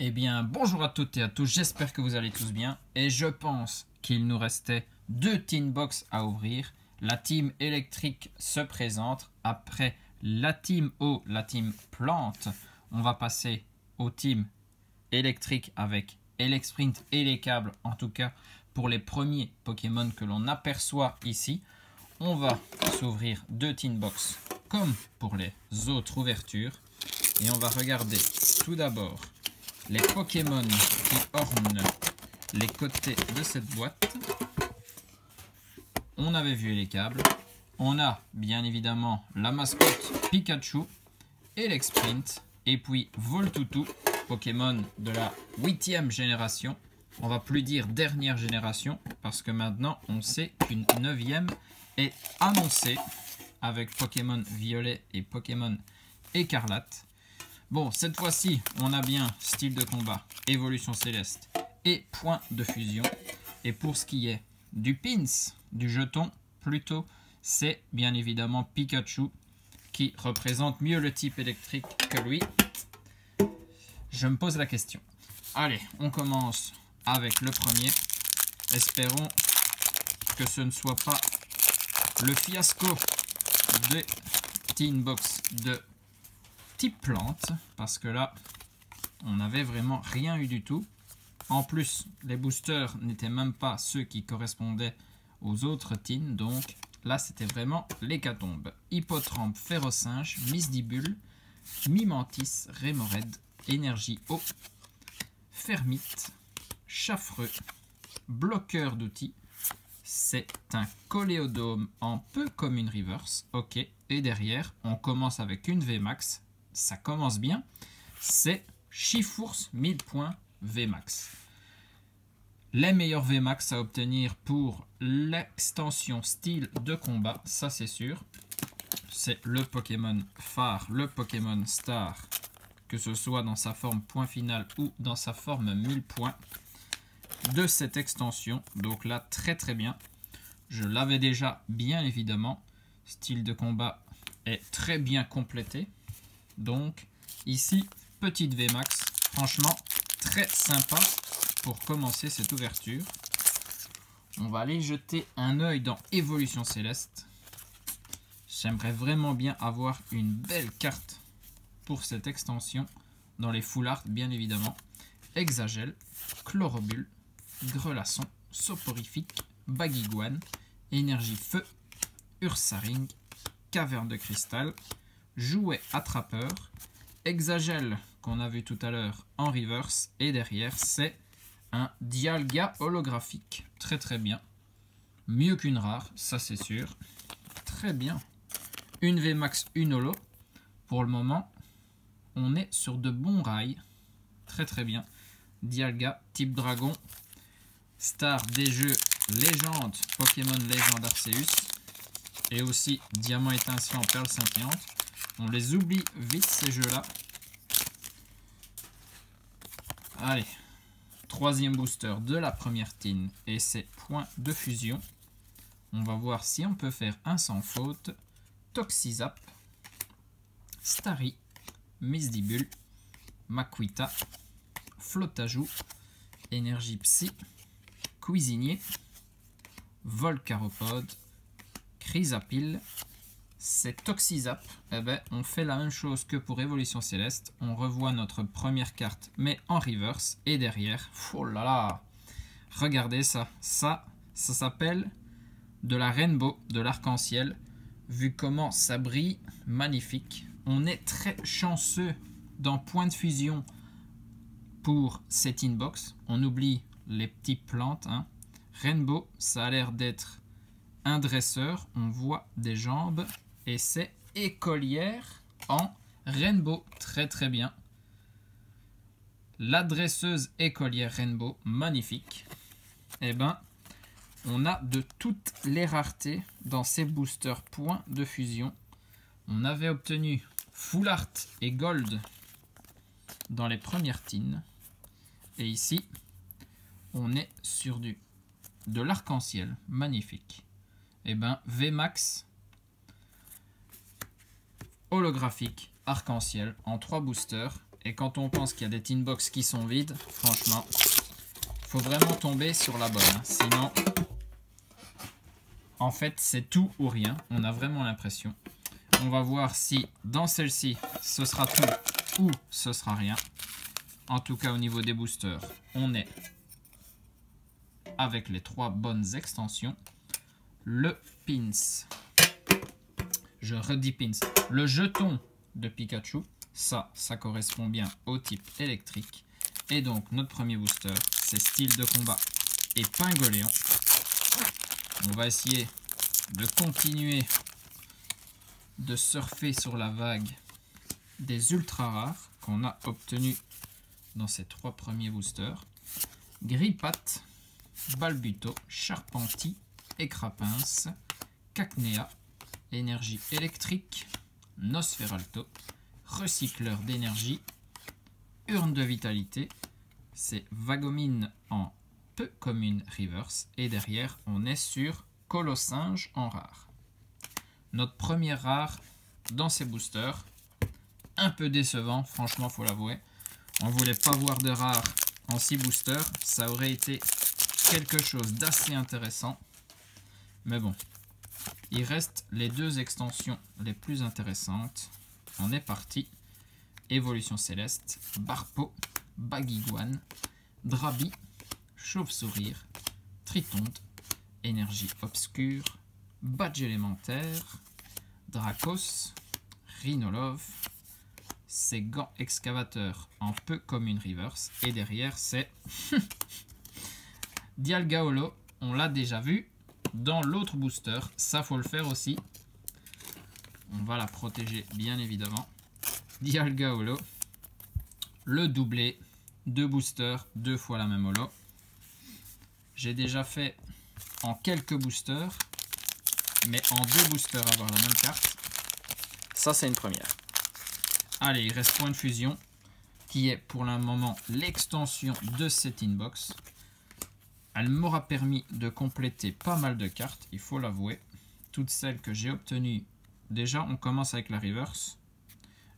Eh bien, bonjour à toutes et à tous, j'espère que vous allez tous bien. Et je pense qu'il nous restait 2 Tin Box à ouvrir. La team électrique se présente. Après la team eau, la team plante, on va passer au team électrique avec Elexprint et les câbles. En tout cas, pour les premiers Pokémon que l'on aperçoit ici. On va s'ouvrir 2 Tin Box comme pour les autres ouvertures. Et on va regarder tout d'abord les Pokémon qui ornent les côtés de cette boîte. On avait vu les câbles. On a bien évidemment la mascotte Pikachu, Elexprint et puis Voltoutou, Pokémon de la 8e génération. On va plus dire dernière génération parce que maintenant on sait qu'une 9e est annoncée avec Pokémon Violet et Pokémon Écarlate. Bon, cette fois-ci, on a bien style de combat, évolution céleste et point de fusion. Et pour ce qui est du pins, du jeton plutôt, c'est bien évidemment Pikachu qui représente mieux le type électrique que lui. Je me pose la question. Allez, on commence avec le premier. Espérons que ce ne soit pas le fiasco des Tin Box de type plante, parce que là on n'avait vraiment rien eu du tout. En plus, les boosters n'étaient même pas ceux qui correspondaient aux autres tins, donc là c'était vraiment l'hécatombe. Hippotrampe, Férocinge, Misdibule, Mimantis, Rémorède, Énergie eau, Fermite, Chaffreux, Bloqueur d'outils. C'est un Coléodome en peu comme une reverse. Ok, et derrière on commence avec une VMAX. Ça commence bien, c'est Chifours 1000 points VMAX. Les meilleurs VMAX à obtenir pour l'extension style de combat, ça c'est sûr. C'est le Pokémon phare, le Pokémon star, que ce soit dans sa forme point final ou dans sa forme 1000 points de cette extension. Donc là, très très bien. Je l'avais déjà, bien évidemment. Style de combat est très bien complété. Donc ici, petite VMAX, franchement très sympa pour commencer cette ouverture. On va aller jeter un œil dans Évolution Céleste. J'aimerais vraiment bien avoir une belle carte pour cette extension dans les full art bien évidemment. Hexagel, Chlorobule, Grelasson, Soporifique, Baguiguane, Énergie Feu, Ursaring, Caverne de Cristal, Jouet Attrapeur, Hexagel qu'on a vu tout à l'heure en reverse, et derrière c'est un Dialga holographique, très très bien, mieux qu'une rare, ça c'est sûr, très bien. Une VMAX, une holo, pour le moment on est sur de bons rails, très très bien. Dialga type dragon, star des jeux légende Pokémon Légende Arceus, et aussi Diamant étincelant, Perle scintillante. On les oublie vite ces jeux-là. Allez, troisième booster de la première tin et c'est point de fusion. On va voir si on peut faire un sans faute. Toxizap, Starry, Misdibule, Maquita, Flotajou, Énergie Psy, Cuisinier, Volcaropode, Chrysapile. C'est Toxizap. Eh ben, on fait la même chose que pour Évolution Céleste. On revoit notre première carte, mais en reverse. Et derrière, oh là là, regardez ça. Ça s'appelle de la Rainbow, de l'arc-en-ciel. Vu comment ça brille, magnifique. On est très chanceux dans Point de Fusion pour cette inbox. On oublie les petites plantes. Hein. Rainbow, ça a l'air d'être un dresseur. On voit des jambes. Et c'est écolière en Rainbow, très très bien. La dresseuse écolière Rainbow, magnifique. Et ben, on a de toutes les raretés dans ces boosters points de fusion. On avait obtenu Full Art et Gold dans les premières tines. Et ici, on est sur de l'arc-en-ciel, magnifique. Et ben, VMAX holographique arc-en-ciel en 3 boosters Et quand on pense qu'il y a des tin box qui sont vides, franchement, il faut vraiment tomber sur la bonne. Hein. Sinon, en fait, c'est tout ou rien. On a vraiment l'impression. On va voir si dans celle-ci, ce sera tout ou ce sera rien. En tout cas, au niveau des boosters, on est avec les 3 bonnes extensions. Le pins, je redis pins, le jeton de Pikachu, ça correspond bien au type électrique. Et donc, notre premier booster, c'est style de combat et Pingoléon. On va essayer de continuer de surfer sur la vague des ultra rares qu'on a obtenus dans ces 3 premiers boosters. Grippat, Balbuto, Charpenti, Écrapince, Cacnea, Énergie électrique, Nosferalto, Recycleur d'énergie, Urne de vitalité, c'est Vagomine en peu commune reverse, et derrière on est sur Colossinge en rare. Notre première rare dans ces boosters, un peu décevant, franchement faut l'avouer. On voulait pas voir de rare en 6 boosters, ça aurait été quelque chose d'assez intéressant. Mais bon, il reste les 2 extensions les plus intéressantes. On est parti. Évolution céleste, Barpo, Baguiguane, Drabi, Chauve-sourire, Tritonde, Énergie obscure, Badge élémentaire, Dracos, Rhinolove, c'est Gant excavateur en peu commune reverse. Et derrière c'est Dialga-Holo, on l'a déjà vu dans l'autre booster, ça faut le faire aussi. On va la protéger bien évidemment. Dialga-Holo, le doublé, 2 boosters, 2 fois la même holo. J'ai déjà fait en quelques boosters, mais en 2 boosters avoir la même carte, ça c'est une première. Allez, il reste Point de Fusion, qui est pour le moment l'extension de cette inbox. Elle m'aura permis de compléter pas mal de cartes, il faut l'avouer. Toutes celles que j'ai obtenues, déjà on commence avec la reverse.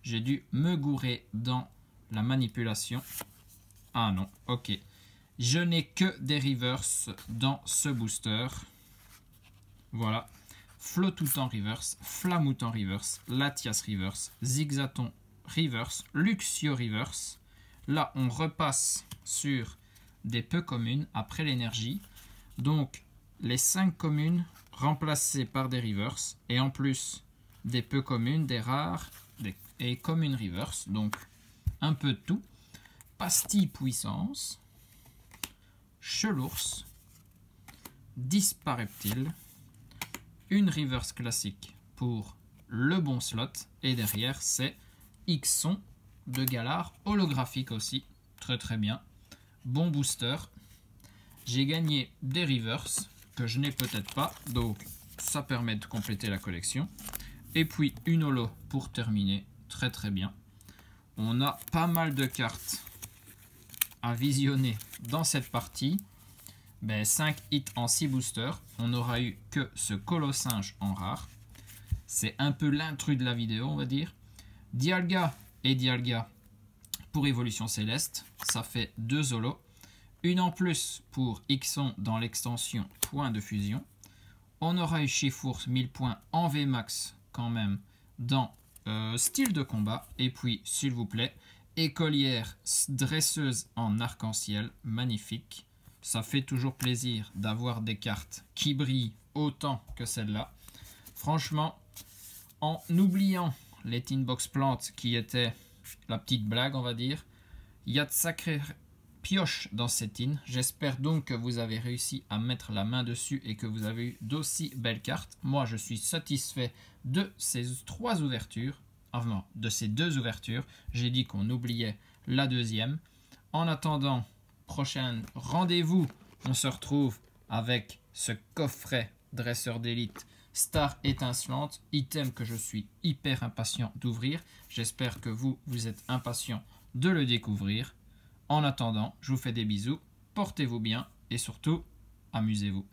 J'ai dû me gourer dans la manipulation. Ah non, ok. Je n'ai que des reverse dans ce booster. Voilà. Flottoutan reverse, Flamoutant reverse, Latias reverse, Zigzaton reverse, Luxio reverse. Là, on repasse sur des peu communes après l'énergie. Donc, les 5 communes remplacées par des reverse. Et en plus, des peu communes, des rares et communes reverse. Donc, un peu de tout. Pastille puissance. Chelours. Dispareptile. Une reverse classique pour le bon slot. Et derrière, c'est Xon de Galar, holographique aussi. Très très bien. Bon booster. J'ai gagné des reverse que je n'ai peut-être pas. Donc, ça permet de compléter la collection. Et puis, une holo pour terminer. Très très bien. On a pas mal de cartes à visionner dans cette partie. 5 hits en 6 boosters. On n'aura eu que ce Colossinge en rare. C'est un peu l'intrus de la vidéo, on va dire. Dialga et Dialga pour Évolution Céleste. Ça fait 2 holos. Une en plus pour Xon dans l'extension Point de Fusion. On aura eu Chifours 1000 points en VMAX quand même dans Style de combat. Et puis, s'il vous plaît, Écolière dresseuse en arc-en-ciel. Magnifique. Ça fait toujours plaisir d'avoir des cartes qui brillent autant que celle-là. Franchement, en oubliant les Tin Box plantes qui étaient la petite blague, on va dire, il y a de sacrées pioches dans ces tins. J'espère donc que vous avez réussi à mettre la main dessus et que vous avez eu d'aussi belles cartes. Moi, je suis satisfait de ces 3 ouvertures. Enfin, de ces 2 ouvertures. J'ai dit qu'on oubliait la deuxième. En attendant, prochain rendez-vous, on se retrouve avec ce coffret dresseur d'élite Star étincelante, item que je suis hyper impatient d'ouvrir. J'espère que vous êtes impatient de le découvrir. En attendant, je vous fais des bisous, portez-vous bien et surtout, amusez-vous.